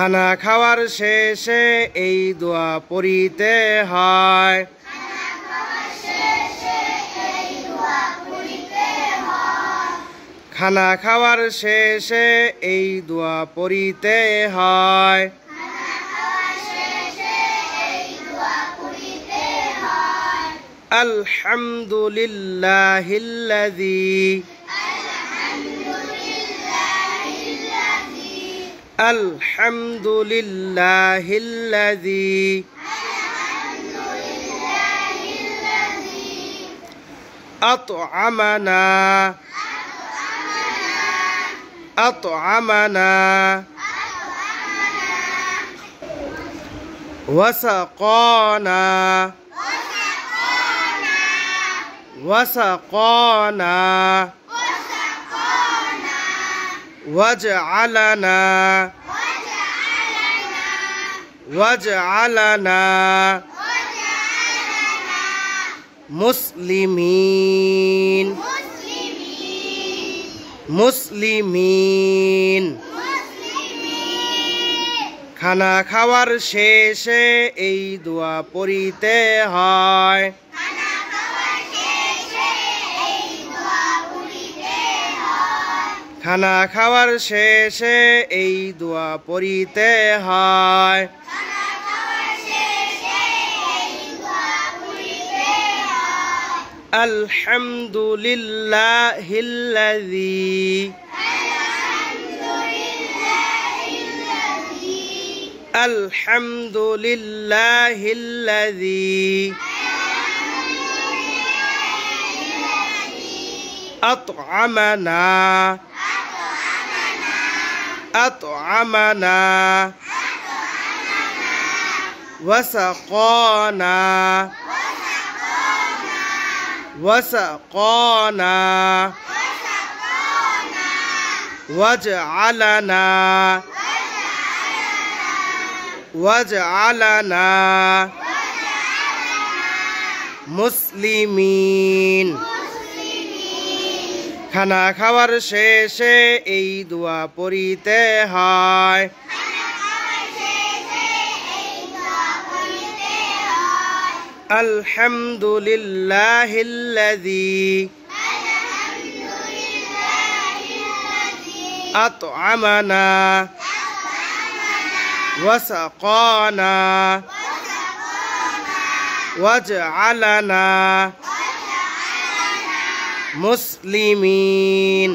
খানা খাওয়ার শেষে এই দোয়া পড়িতে হয়। খানা খাওয়ার শেষে এই দোয়া পড়িতে হয়। আলহামদুলিল্লাহিল্লাযী আলহামদুলিল্লাহিল্লাযী আত'আমানা ওয়াসাকানা ওয়াজ'আলানা মুসলিমিন খানা খাওয়ার শেষে এই দোয়া পড়িতে হয়। খানা খাওয়ার শেষে এই দোয়া পড়িতে হয়। আলহামদুলিল্লাহিল্লাযী আত'আমানা ওয়াসাকানা ওয়াজ'আলানা মুসলিমিন খানা খাওয়ার শেষে এই দোয়া পড়িতে হয়। আলহামদুলিল্লাহিল্লাযী আত'আমানা ওয়াসাকানা ওয়াজ'আলানা মুসলিমিন।